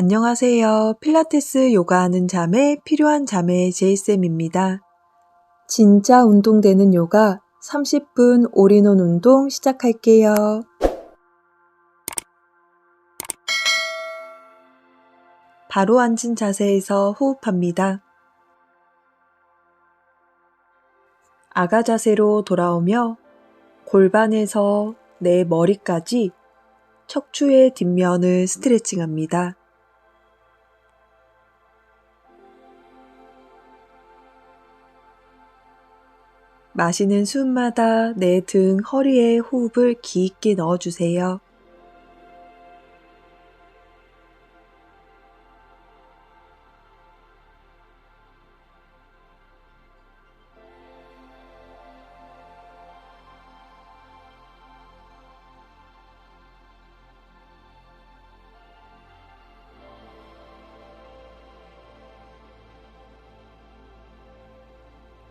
안녕하세요. 필라테스 요가하는 자매, 필요한 자매 제이쌤입니다. 진짜 운동되는 요가 30분 올인원 운동 시작할게요. 바로 앉은 자세에서 호흡합니다. 아가 자세로 돌아오며 골반에서 내 머리까지 척추의 뒷면을 스트레칭합니다. 마시는 숨마다 내 등, 허리에 호흡을 깊게 넣어주세요.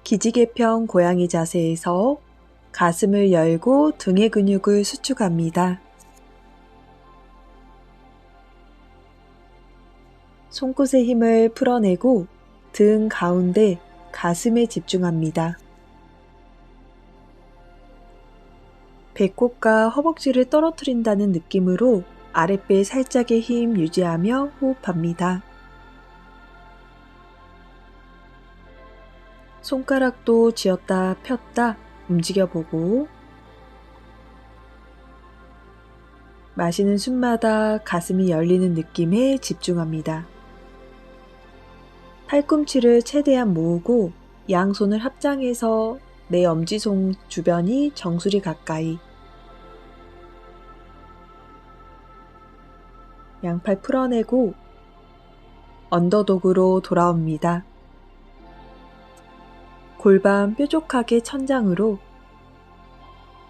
기지개편 고양이 자세에서 가슴을 열고 등의 근육을 수축합니다. 손끝의 힘을 풀어내고 등 가운데 가슴에 집중합니다. 배꼽과 허벅지를 떨어뜨린다는 느낌으로 아랫배 살짝의 힘 유지하며 호흡합니다. 손가락도 쥐었다 폈다 움직여보고 마시는 숨마다 가슴이 열리는 느낌에 집중합니다. 팔꿈치를 최대한 모으고 양손을 합장해서 내 엄지손 주변이 정수리 가까이 양팔 풀어내고 언더독으로 돌아옵니다. 골반 뾰족하게 천장으로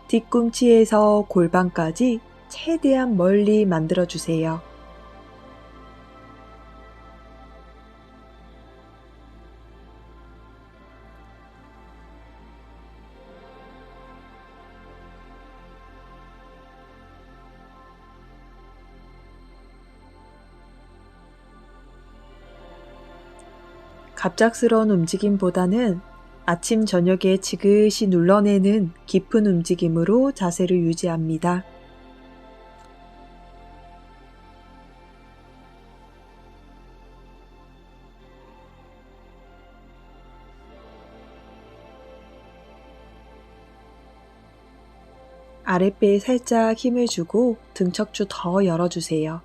뒤꿈치에서 골반까지 최대한 멀리 만들어주세요. 갑작스러운 움직임보다는 아침 저녁에 지그시 눌러내는 깊은 움직임으로 자세를 유지합니다. 아랫배에 살짝 힘을 주고 등 척추 더 열어주세요.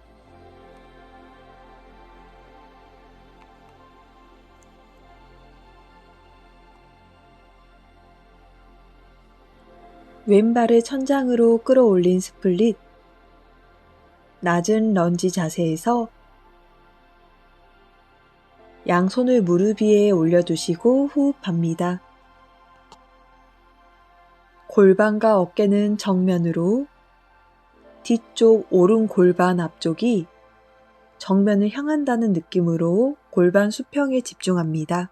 왼발을 천장으로 끌어올린 스플릿, 낮은 런지 자세에서 양손을 무릎 위에 올려두시고 호흡합니다. 골반과 어깨는 정면으로, 뒤쪽 오른 골반 앞쪽이 정면을 향한다는 느낌으로 골반 수평에 집중합니다.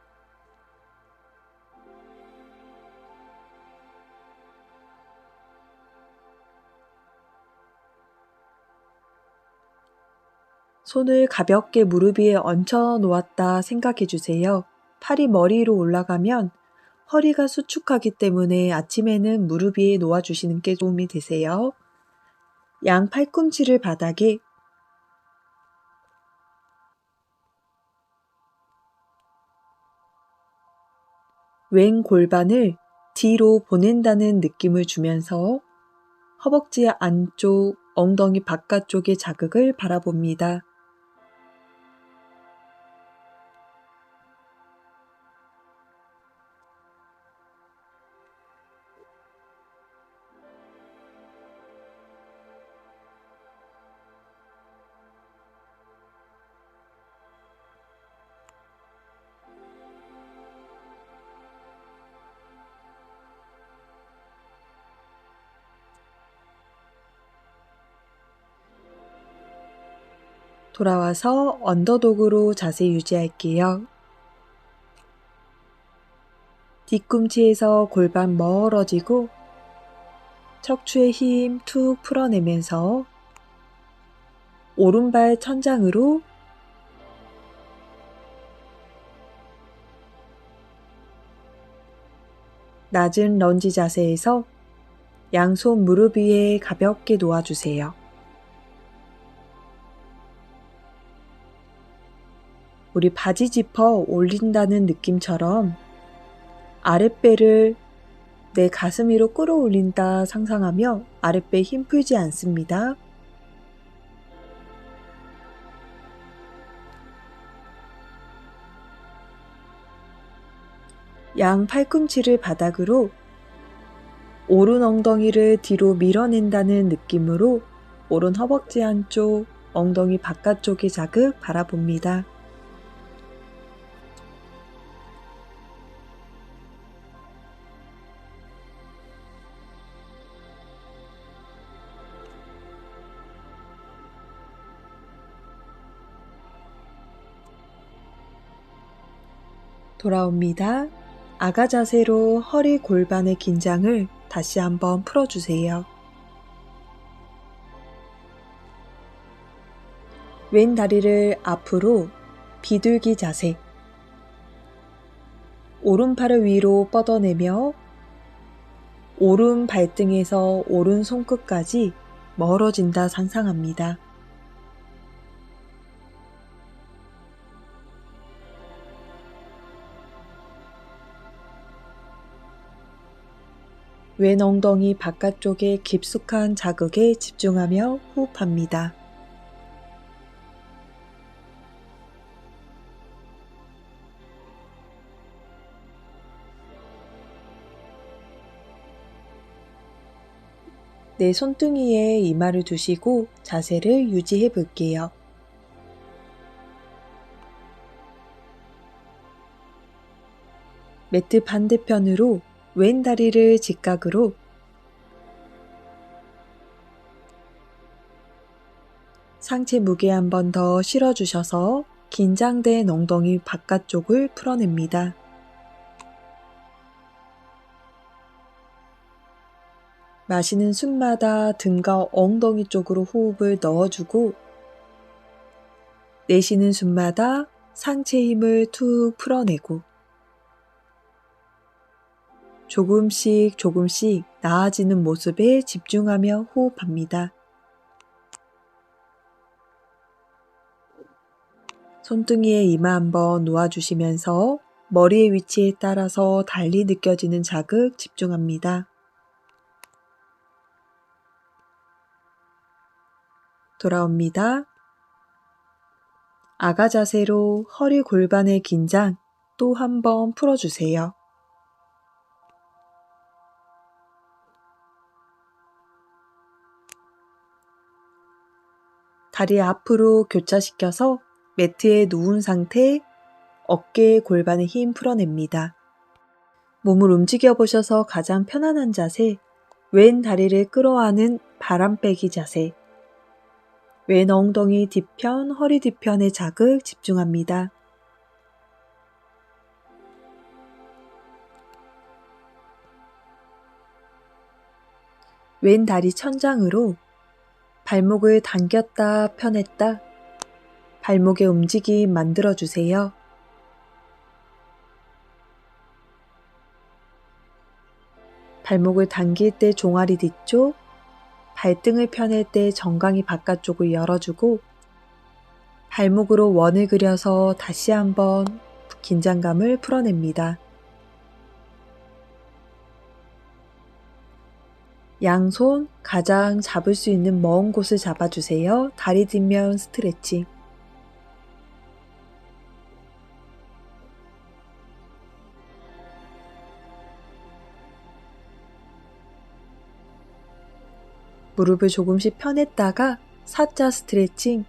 손을 가볍게 무릎 위에 얹혀 놓았다 생각해 주세요. 팔이 머리 위로 올라가면 허리가 수축하기 때문에 아침에는 무릎 위에 놓아주시는 게 도움이 되세요. 양 팔꿈치를 바닥에 왼 골반을 뒤로 보낸다는 느낌을 주면서 허벅지 안쪽, 엉덩이 바깥쪽의 자극을 바라봅니다. 돌아와서 언더독으로 자세 유지할게요. 뒤꿈치에서 골반 멀어지고 척추의 힘 툭 풀어내면서 오른발 천장으로 낮은 런지 자세에서 양손 무릎 위에 가볍게 놓아주세요. 우리 바지 지퍼 올린다는 느낌처럼 아랫배를 내 가슴 위로 끌어올린다 상상하며 아랫배 힘 풀지 않습니다. 양 팔꿈치를 바닥으로 오른 엉덩이를 뒤로 밀어낸다는 느낌으로 오른 허벅지 안쪽, 엉덩이 바깥쪽의 자극 바라봅니다. 돌아옵니다. 아가 자세로 허리 골반의 긴장을 다시 한번 풀어주세요. 왼 다리를 앞으로 비둘기 자세, 오른팔을 위로 뻗어내며 오른 발등에서 오른 손끝까지 멀어진다 상상합니다. 왼 엉덩이 바깥쪽의 깊숙한 자극에 집중하며 호흡합니다. 내 손등위에 이마를 두시고 자세를 유지해 볼게요. 매트 반대편으로 왼 다리를 직각으로 상체 무게 한 번 더 실어주셔서 긴장된 엉덩이 바깥쪽을 풀어냅니다. 마시는 숨마다 등과 엉덩이 쪽으로 호흡을 넣어주고 내쉬는 숨마다 상체 힘을 툭 풀어내고 조금씩 조금씩 나아지는 모습에 집중하며 호흡합니다. 손등위에 이마 한번 놓아주시면서 머리의 위치에 따라서 달리 느껴지는 자극 집중합니다. 돌아옵니다. 아가 자세로 허리 골반의 긴장 또 한번 풀어주세요. 다리 앞으로 교차시켜서 매트에 누운 상태 어깨 골반의 힘 풀어냅니다. 몸을 움직여 보셔서 가장 편안한 자세, 왼 다리를 끌어안은 바람 빼기 자세, 왼 엉덩이 뒤편, 허리 뒤편의 자극 집중합니다. 왼 다리 천장으로 발목을 당겼다 펴냈다 발목의 움직임 만들어주세요. 발목을 당길 때 종아리 뒤쪽, 발등을 펴낼 때 정강이 바깥쪽을 열어주고 발목으로 원을 그려서 다시 한번 긴장감을 풀어냅니다. 양손 가장 잡을 수 있는 먼 곳을 잡아주세요. 다리 뒷면 스트레칭. 무릎을 조금씩 펴냈다가 사자 스트레칭.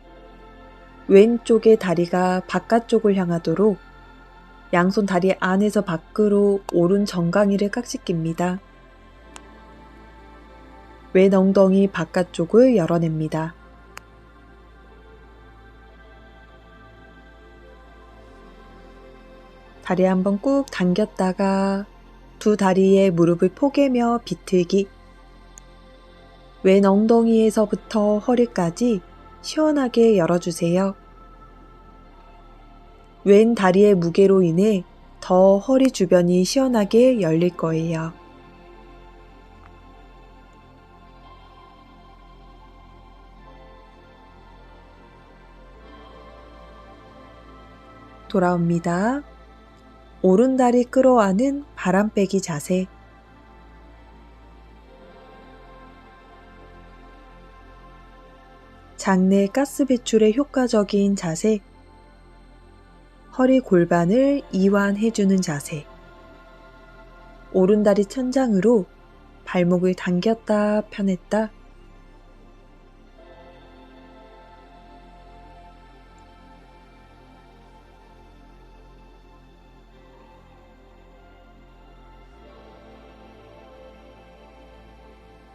왼쪽의 다리가 바깥쪽을 향하도록 양손 다리 안에서 밖으로 오른 정강이를 깍지 낍니다. 왼 엉덩이 바깥쪽을 열어냅니다. 다리 한번 꾹 당겼다가 두 다리의 무릎을 포개며 비틀기. 왼 엉덩이에서부터 허리까지 시원하게 열어주세요. 왼 다리의 무게로 인해 더 허리 주변이 시원하게 열릴 거예요. 돌아옵니다. 오른다리 끌어안은 바람 빼기 자세. 장내 가스 배출에 효과적인 자세. 허리 골반을 이완해주는 자세. 오른다리 천장으로 발목을 당겼다 펴냈다.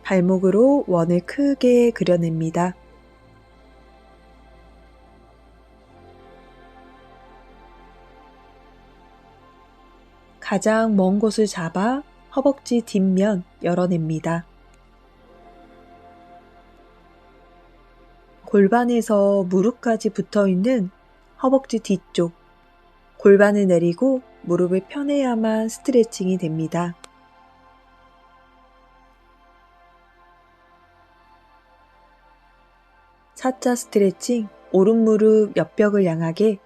발목으로 원을 크게 그려냅니다. 가장 먼 곳을 잡아 허벅지 뒷면 열어냅니다. 골반에서 무릎까지 붙어있는 허벅지 뒤쪽, 골반을 내리고 무릎을 펴내야만 스트레칭이 됩니다. 사자 스트레칭, 오른 무릎 옆벽을 향하게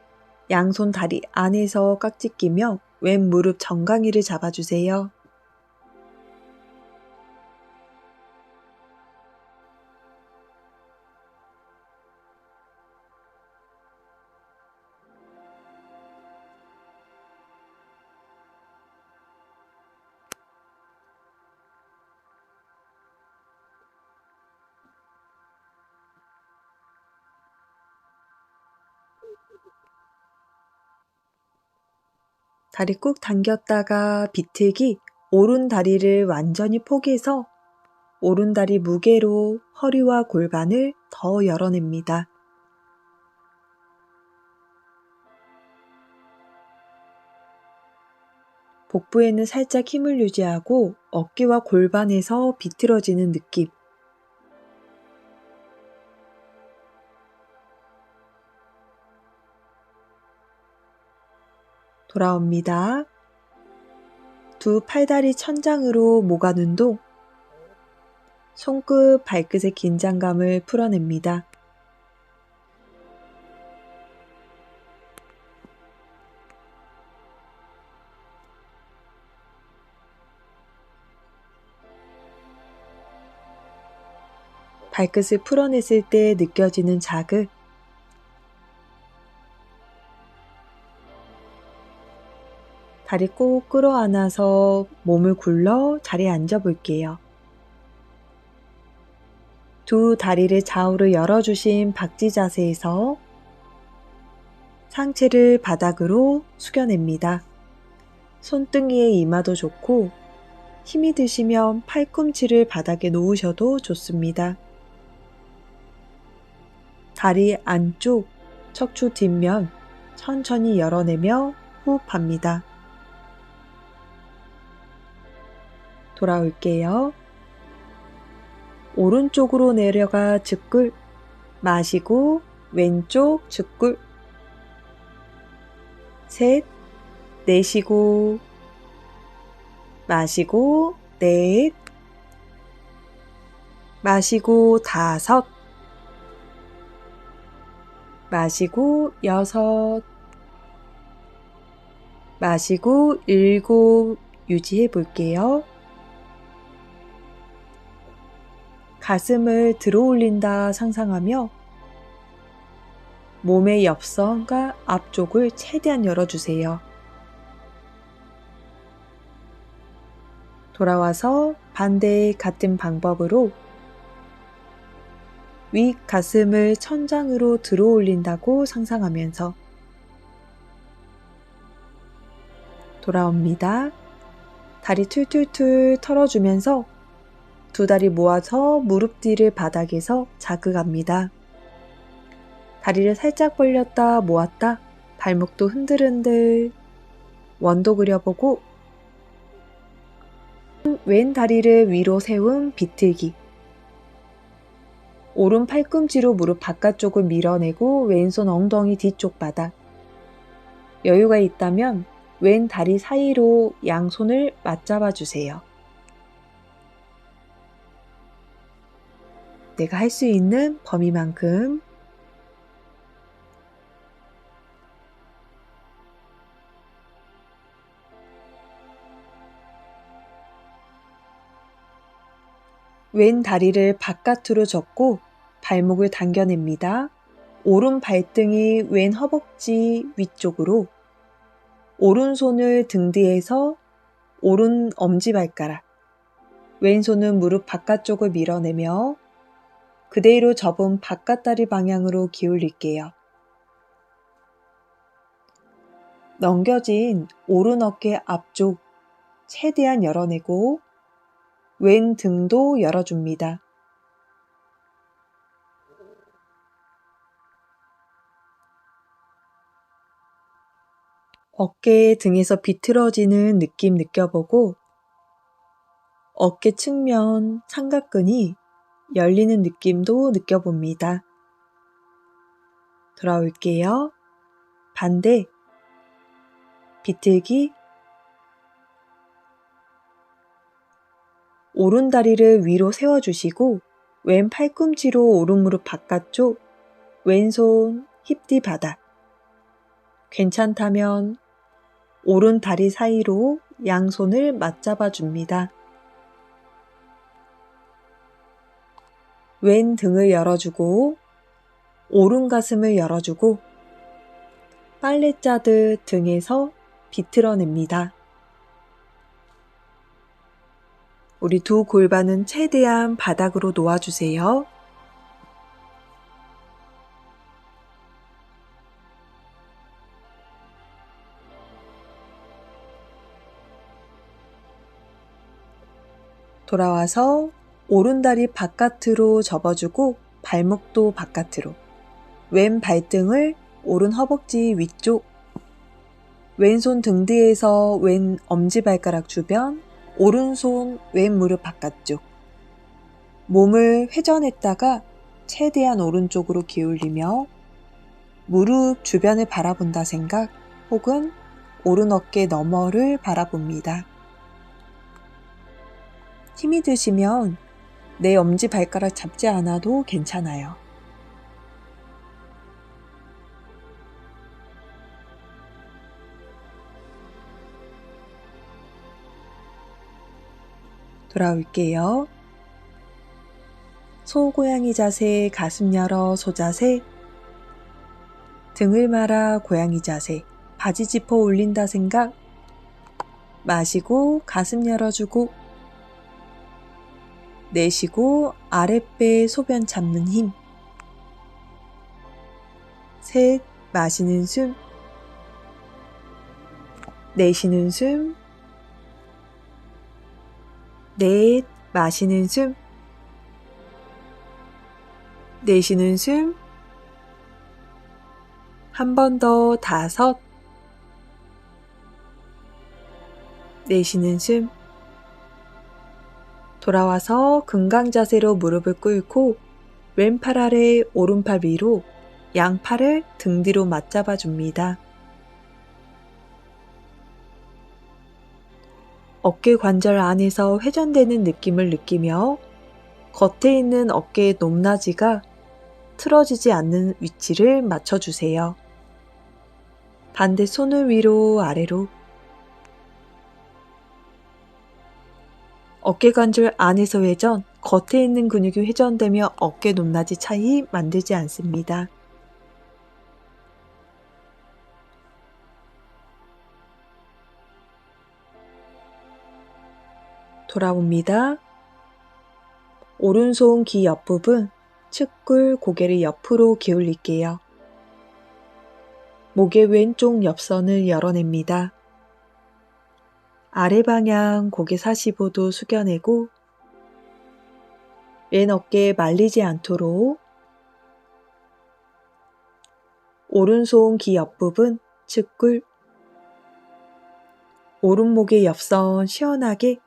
양손 다리 안에서 깍지 끼며 왼 무릎 정강이를 잡아주세요. 다리 꾹 당겼다가 비틀기, 오른 다리를 완전히 포개서 오른 다리 무게로 허리와 골반을 더 열어냅니다. 복부에는 살짝 힘을 유지하고 어깨와 골반에서 비틀어지는 느낌. 돌아옵니다. 두 팔다리 천장으로 모관 운동. 손끝, 발끝의 긴장감을 풀어냅니다. 발끝을 풀어냈을 때 느껴지는 자극. 다리 꼭 끌어안아서 몸을 굴러 자리에 앉아 볼게요. 두 다리를 좌우로 열어주신 박지 자세에서 상체를 바닥으로 숙여냅니다. 손등위에 이마도 좋고 힘이 드시면 팔꿈치를 바닥에 놓으셔도 좋습니다. 다리 안쪽, 척추 뒷면 천천히 열어내며 호흡합니다. 돌아올게요. 오른쪽으로 내려가 즉굴, 마시고 왼쪽 즉굴, 셋, 내쉬고, 마시고 넷, 마시고 다섯, 마시고 여섯, 마시고 일곱, 유지해 볼게요. 가슴을 들어 올린다 상상하며 몸의 옆선과 앞쪽을 최대한 열어주세요. 돌아와서 반대의 같은 방법으로 윗 가슴을 천장으로 들어 올린다고 상상하면서 돌아옵니다. 다리 툴툴툴 털어주면서 두 다리 모아서 무릎 뒤를 바닥에서 자극합니다. 다리를 살짝 벌렸다 모았다, 발목도 흔들흔들, 원도 그려보고 왼 다리를 위로 세운 비틀기. 오른 팔꿈치로 무릎 바깥쪽을 밀어내고 왼손 엉덩이 뒤쪽 바닥. 여유가 있다면 왼 다리 사이로 양손을 맞잡아 주세요. 내가 할 수 있는 범위만큼 왼 다리를 바깥으로 젓고 발목을 당겨냅니다. 오른 발등이 왼 허벅지 위쪽으로, 오른손을 등 뒤에서 오른 엄지발가락, 왼손은 무릎 바깥쪽을 밀어내며 그대로 접은 바깥다리 방향으로 기울일게요. 넘겨진 오른 어깨 앞쪽 최대한 열어내고 왼 등도 열어줍니다. 어깨 등에서 비틀어지는 느낌 느껴보고 어깨 측면 삼각근이 열리는 느낌도 느껴봅니다. 돌아올게요. 반대, 비틀기, 오른 다리를 위로 세워주시고 왼 팔꿈치로 오른 무릎 바깥쪽, 왼손 힙 뒤 바닥. 괜찮다면 오른 다리 사이로 양손을 맞잡아 줍니다. 왼 등을 열어주고 오른 가슴을 열어주고 빨래 짜듯 등에서 비틀어냅니다. 우리 두 골반은 최대한 바닥으로 놓아주세요. 돌아와서 오른다리 바깥으로 접어주고 발목도 바깥으로, 왼 발등을 오른 허벅지 위쪽, 왼손 등 뒤에서 왼 엄지발가락 주변, 오른손 왼 무릎 바깥쪽, 몸을 회전했다가 최대한 오른쪽으로 기울이며 무릎 주변을 바라본다 생각 혹은 오른 어깨 너머를 바라봅니다. 힘이 드시면 내 엄지발가락 잡지 않아도 괜찮아요. 돌아올게요. 소고양이 자세, 가슴 열어 소자세, 등을 말아 고양이 자세, 바지 짚어 올린다 생각, 마시고 가슴 열어주고 내쉬고 아랫배 소변 잡는 힘, 셋, 마시는 숨, 내쉬는 숨, 넷, 마시는 숨, 내쉬는 숨, 한 번 더 다섯, 내쉬는 숨, 돌아와서 금강 자세로 무릎을 꿇고 왼팔 아래 오른팔 위로 양팔을 등 뒤로 맞잡아 줍니다. 어깨 관절 안에서 회전되는 느낌을 느끼며 겉에 있는 어깨의 높낮이가 틀어지지 않는 위치를 맞춰주세요. 반대 손을 위로 아래로, 어깨 관절 안에서 회전, 겉에 있는 근육이 회전되며 어깨 높낮이 차이 만들지 않습니다. 돌아옵니다. 오른손 귀 옆부분, 측굴 고개를 옆으로 기울일게요. 목의 왼쪽 옆선을 열어냅니다. 아래 방향 고개 45도 숙여내고 왼 어깨 말리지 않도록 오른손 귀 옆부분 측굴, 오른목의 옆선 시원하게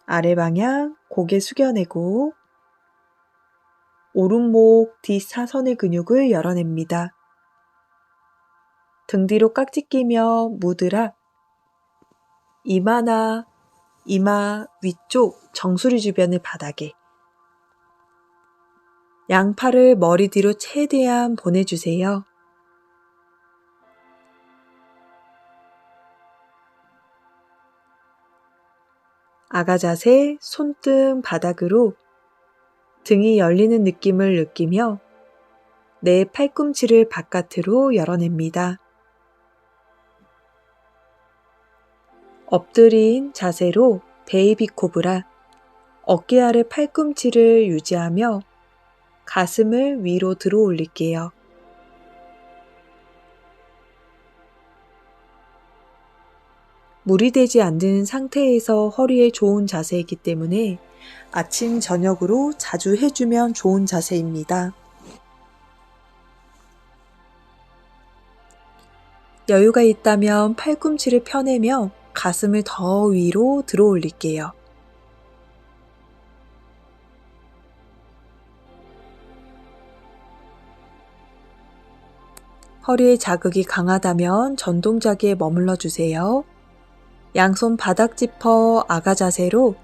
아래 방향 고개 숙여내고 오른목 뒷사선의 근육을 열어냅니다. 등 뒤로 깍지 끼며 무드라 이마나 이마 위쪽 정수리 주변의 바닥에 양팔을 머리 뒤로 최대한 보내주세요. 아가 자세 손등 바닥으로 등이 열리는 느낌을 느끼며 내 팔꿈치를 바깥으로 열어냅니다. 엎드린 자세로 베이비 코브라 어깨 아래 팔꿈치를 유지하며 가슴을 위로 들어 올릴게요. 무리되지 않는 상태에서 허리에 좋은 자세이기 때문에 아침, 저녁으로 자주 해주면 좋은 자세입니다. 여유가 있다면 팔꿈치를 펴내며 가슴을 더 위로 들어 올릴게요. 허리에 자극이 강하다면 전 동작에 머물러 주세요. 양손 바닥 짚어 아가 자세로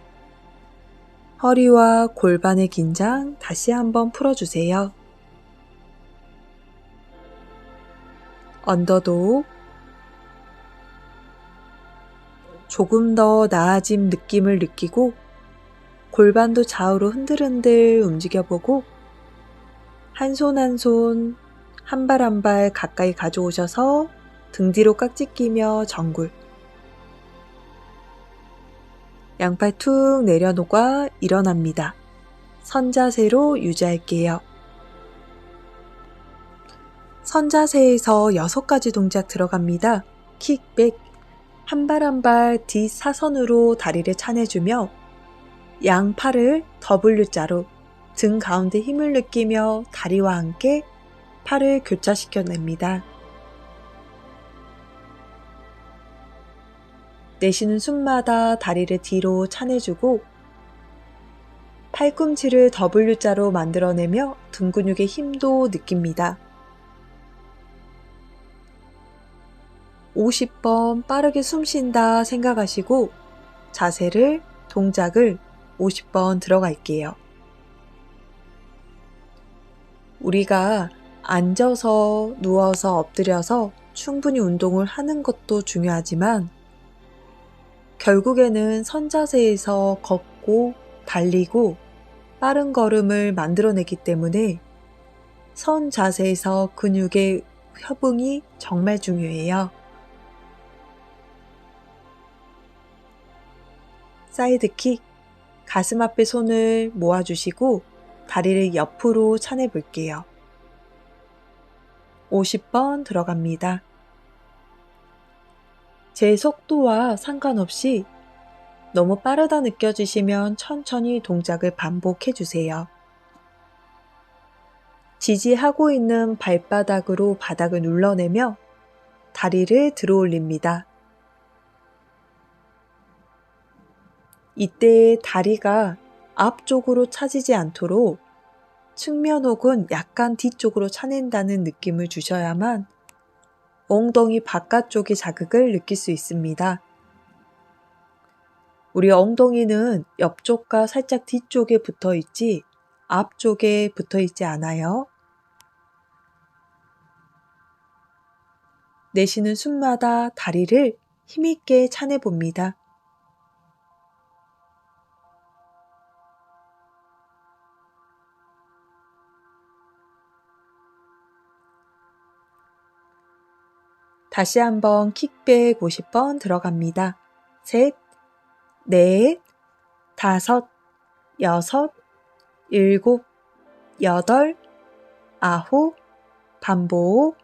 허리와 골반의 긴장 다시 한번 풀어주세요. 언더독 조금 더 나아진 느낌을 느끼고 골반도 좌우로 흔들흔들 움직여보고 한 손 한 손, 한 발 한 발 가까이 가져오셔서 등 뒤로 깍지 끼며 정굴. 양팔 툭 내려놓아 일어납니다. 선자세로 유지할게요. 선자세에서 6가지 동작 들어갑니다. 킥백, 한 발 한 발 뒷사선으로 다리를 차내주며 양팔을 W자로 등 가운데 힘을 느끼며 다리와 함께 팔을 교차시켜냅니다. 내쉬는 숨마다 다리를 뒤로 차내주고 팔꿈치를 W자로 만들어내며 등 근육의 힘도 느낍니다. 50번 빠르게 숨 쉰다 생각하시고 자세를, 동작을 50번 들어갈게요. 우리가 앉아서, 누워서, 엎드려서 충분히 운동을 하는 것도 중요하지만 결국에는 선자세에서 걷고 달리고 빠른 걸음을 만들어내기 때문에 선 자세에서 근육의 협응이 정말 중요해요. 사이드킥, 가슴 앞에 손을 모아주시고 다리를 옆으로 차내볼게요. 50번 들어갑니다. 제 속도와 상관없이 너무 빠르다 느껴지시면 천천히 동작을 반복해주세요. 지지하고 있는 발바닥으로 바닥을 눌러내며 다리를 들어 올립니다. 이때 다리가 앞쪽으로 차지지 않도록 측면 혹은 약간 뒤쪽으로 차낸다는 느낌을 주셔야만 엉덩이 바깥쪽의 자극을 느낄 수 있습니다. 우리 엉덩이는 옆쪽과 살짝 뒤쪽에 붙어 있지 앞쪽에 붙어 있지 않아요. 내쉬는 숨마다 다리를 힘있게 차내봅니다. 다시 한번 킥백 50번 들어갑니다. 셋, 넷, 다섯, 여섯, 일곱, 여덟, 아홉, 반복.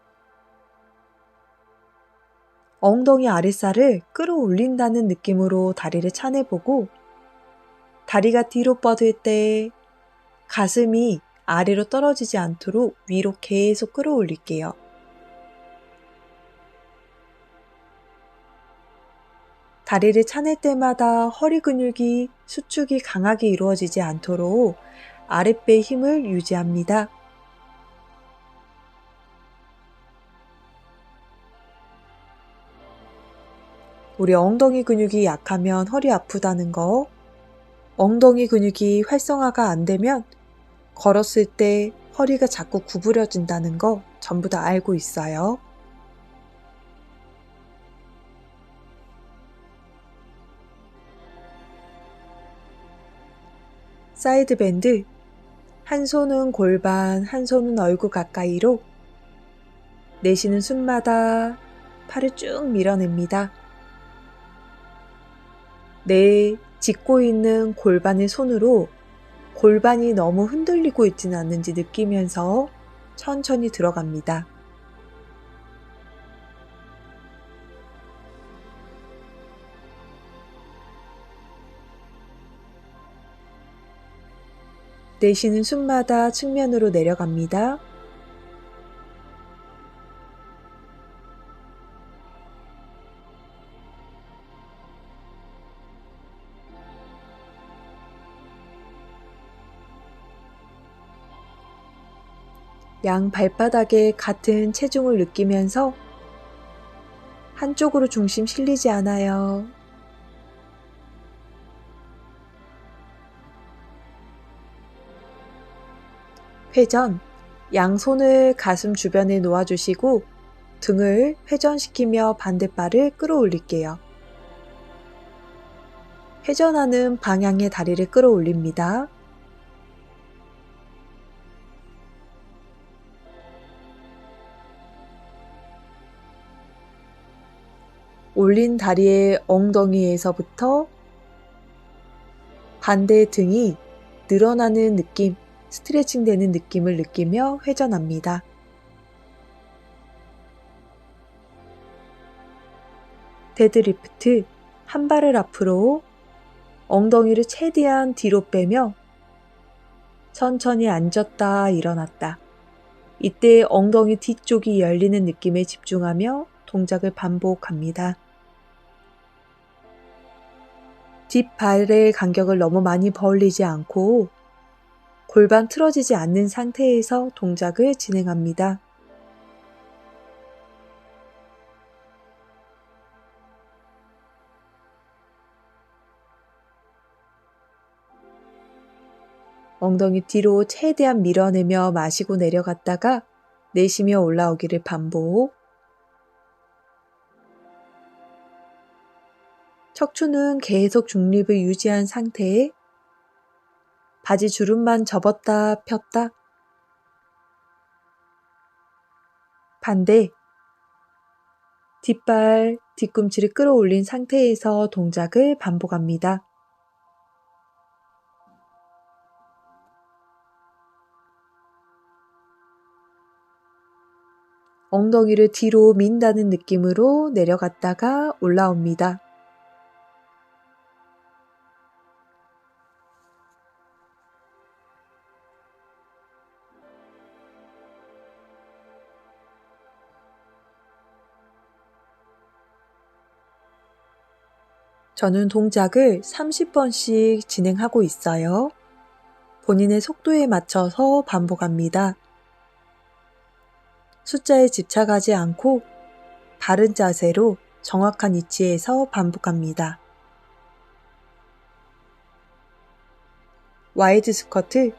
엉덩이 아랫살을 끌어올린다는 느낌으로 다리를 차내보고 다리가 뒤로 뻗을 때 가슴이 아래로 떨어지지 않도록 위로 계속 끌어올릴게요. 다리를 차낼 때마다 허리 근육이 수축이 강하게 이루어지지 않도록 아랫배의 힘을 유지합니다. 우리 엉덩이 근육이 약하면 허리 아프다는 거, 엉덩이 근육이 활성화가 안 되면 걸었을 때 허리가 자꾸 구부려진다는 거 전부 다 알고 있어요. 사이드 밴드, 한 손은 골반, 한 손은 얼굴 가까이로 내쉬는 숨마다 팔을 쭉 밀어냅니다. 내 짚고 있는 골반의 손으로 골반이 너무 흔들리고 있지는 않는지 느끼면서 천천히 들어갑니다. 내쉬는 숨마다 측면으로 내려갑니다. 양 발바닥에 같은 체중을 느끼면서 한쪽으로 중심 실리지 않아요. 회전, 양손을 가슴 주변에 놓아주시고 등을 회전시키며 반대발을 끌어올릴게요. 회전하는 방향의 다리를 끌어올립니다. 올린 다리의 엉덩이에서부터 반대 등이 늘어나는 느낌, 스트레칭 되는 느낌을 느끼며 회전합니다. 데드리프트, 한 발을 앞으로, 엉덩이를 최대한 뒤로 빼며 천천히 앉았다 일어났다. 이때 엉덩이 뒤쪽이 열리는 느낌에 집중하며 동작을 반복합니다. 뒷발의 간격을 너무 많이 벌리지 않고 골반 틀어지지 않는 상태에서 동작을 진행합니다. 엉덩이 뒤로 최대한 밀어내며 마시고 내려갔다가 내쉬며 올라오기를 반복. 척추는 계속 중립을 유지한 상태에 바지 주름만 접었다 폈다. 반대. 뒷발, 뒤꿈치를 끌어올린 상태에서 동작을 반복합니다. 엉덩이를 뒤로 민다는 느낌으로 내려갔다가 올라옵니다. 저는 동작을 30번씩 진행하고 있어요. 본인의 속도에 맞춰서 반복합니다. 숫자에 집착하지 않고 바른 자세로 정확한 위치에서 반복합니다. 와이드 스쿼트,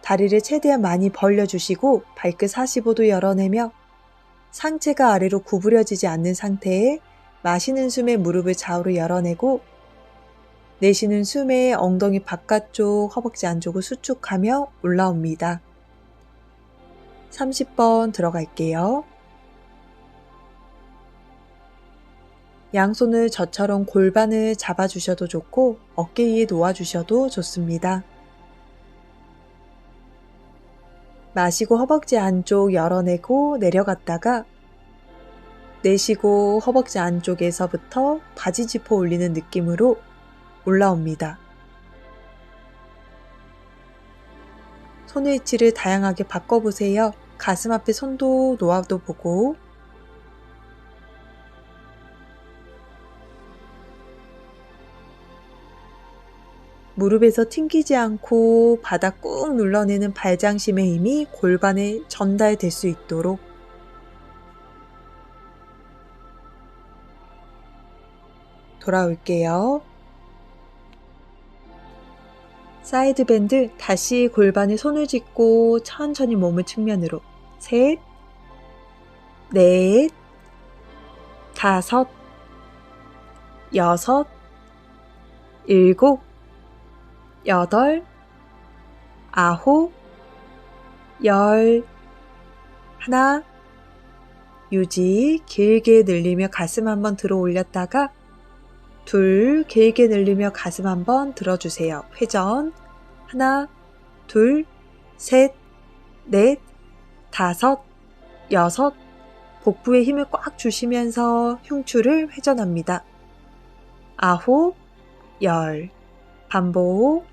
다리를 최대한 많이 벌려주시고 발끝 45도 열어내며 상체가 아래로 구부려지지 않는 상태에 마시는 숨에 무릎을 좌우로 열어내고 내쉬는 숨에 엉덩이 바깥쪽, 허벅지 안쪽을 수축하며 올라옵니다. 30번 들어갈게요. 양손을 저처럼 골반을 잡아주셔도 좋고 어깨 위에 놓아주셔도 좋습니다. 마시고 허벅지 안쪽 열어내고 내려갔다가 내쉬고 허벅지 안쪽에서부터 바지 지퍼 올리는 느낌으로 올라옵니다. 손의 위치를 다양하게 바꿔보세요. 가슴 앞에 손도 놓아도 보고 무릎에서 튕기지 않고 바닥 꾹 눌러내는 발장심의 힘이 골반에 전달될 수 있도록 돌아올게요. 사이드 밴드 다시 골반에 손을 짚고 천천히 몸을 측면으로. 셋, 넷, 다섯, 여섯, 일곱, 여덟, 아홉, 열. 하나, 유지. 길게 늘리며 가슴 한번 들어 올렸다가 둘, 길게 늘리며 가슴 한번 들어주세요. 회전. 하나, 둘, 셋, 넷, 다섯, 여섯. 복부에 힘을 꽉 주시면서 흉추를 회전합니다. 아홉, 열. 반복.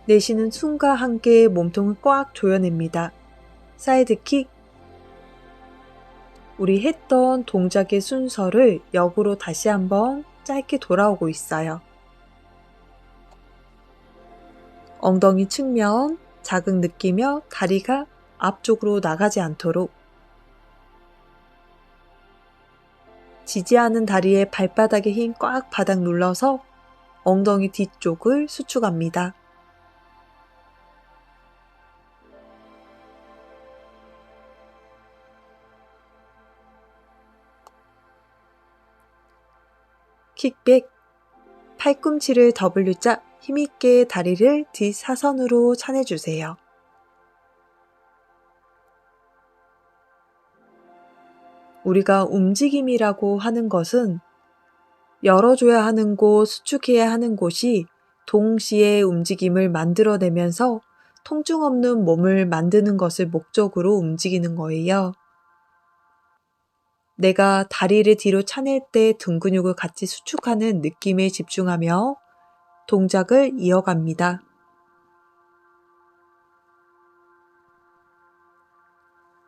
내쉬는 숨과 함께 몸통을 꽉 조여냅니다. 사이드킥. 우리 했던 동작의 순서를 역으로 다시 한번 짧게 돌아오고 있어요. 엉덩이 측면, 자극 느끼며 다리가 앞쪽으로 나가지 않도록. 지지하는 다리에 발바닥에 힘 꽉 바닥 눌러서 엉덩이 뒤쪽을 수축합니다. 킥백. 팔꿈치를 W자 힘있게 다리를 뒷사선으로 차내주세요. 우리가 움직임이라고 하는 것은 열어줘야 하는 곳, 수축해야 하는 곳이 동시에 움직임을 만들어내면서 통증 없는 몸을 만드는 것을 목적으로 움직이는 거예요. 내가 다리를 뒤로 차낼 때 등 근육을 같이 수축하는 느낌에 집중하며 동작을 이어갑니다.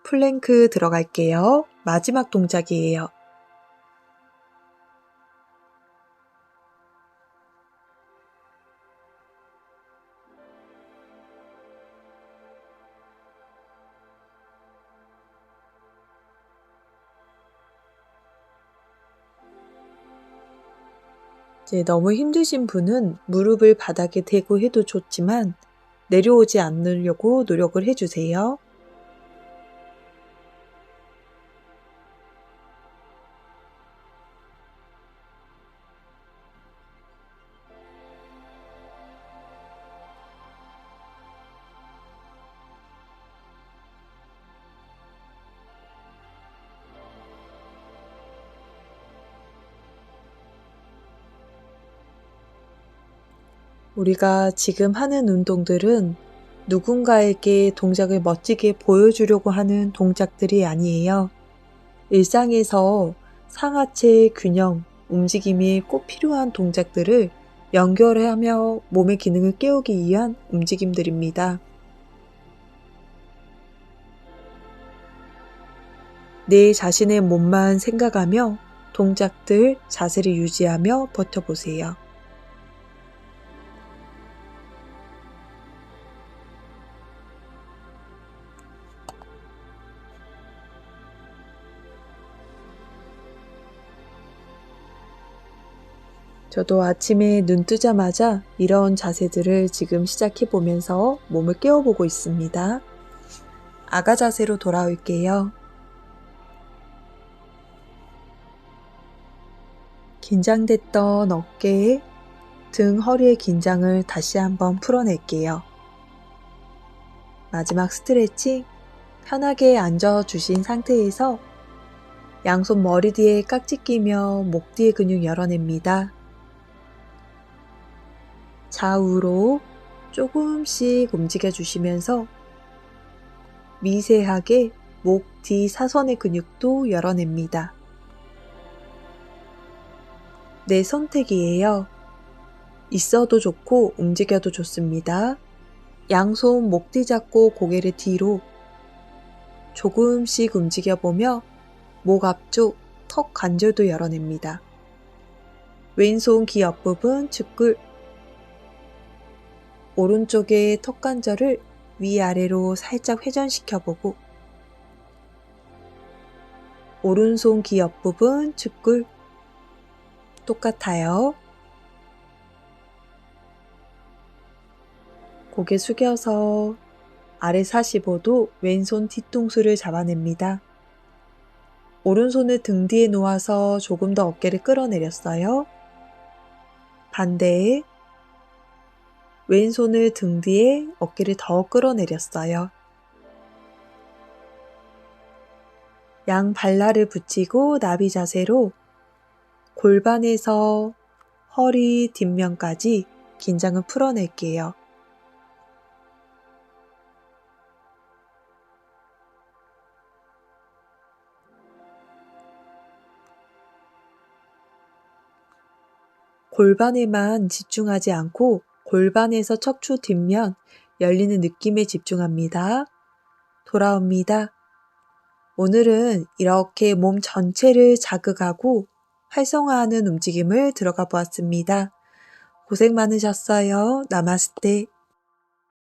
플랭크 들어갈게요. 마지막 동작이에요. 이제 너무 힘드신 분은 무릎을 바닥에 대고 해도 좋지만 내려오지 않으려고 노력을 해주세요. 우리가 지금 하는 운동들은 누군가에게 동작을 멋지게 보여주려고 하는 동작들이 아니에요. 일상에서 상하체 균형, 움직임이 꼭 필요한 동작들을 연결하며 몸의 기능을 깨우기 위한 움직임들입니다. 내 자신의 몸만 생각하며 동작들, 자세를 유지하며 버텨보세요. 저도 아침에 눈 뜨자마자 이런 자세들을 지금 시작해 보면서 몸을 깨워보고 있습니다. 아가 자세로 돌아올게요. 긴장됐던 어깨, 등, 허리의 긴장을 다시 한번 풀어낼게요. 마지막 스트레칭, 편하게 앉아주신 상태에서 양손 머리 뒤에 깍지 끼며 목 뒤의 근육 열어냅니다. 좌우로 조금씩 움직여 주시면서 미세하게 목 뒤 사선의 근육도 열어냅니다. 내 선택이에요. 있어도 좋고 움직여도 좋습니다. 양손 목 뒤 잡고 고개를 뒤로 조금씩 움직여보며 목 앞쪽 턱 관절도 열어냅니다. 왼손 귀 옆부분 측굴, 오른쪽의 턱 관절을 위아래로 살짝 회전시켜보고 오른손 귀 옆부분 측굴 똑같아요. 고개 숙여서 아래 45도 왼손 뒤통수를 잡아냅니다. 오른손을 등 뒤에 놓아서 조금 더 어깨를 끌어내렸어요. 반대에 왼손을 등 뒤에 어깨를 더 끌어내렸어요. 양 발날을 붙이고 나비 자세로 골반에서 허리 뒷면까지 긴장을 풀어낼게요. 골반에만 집중하지 않고 골반에서 척추 뒷면 열리는 느낌에 집중합니다. 돌아옵니다. 오늘은 이렇게 몸 전체를 자극하고 활성화하는 움직임을 들어가 보았습니다. 고생 많으셨어요. 나마스테.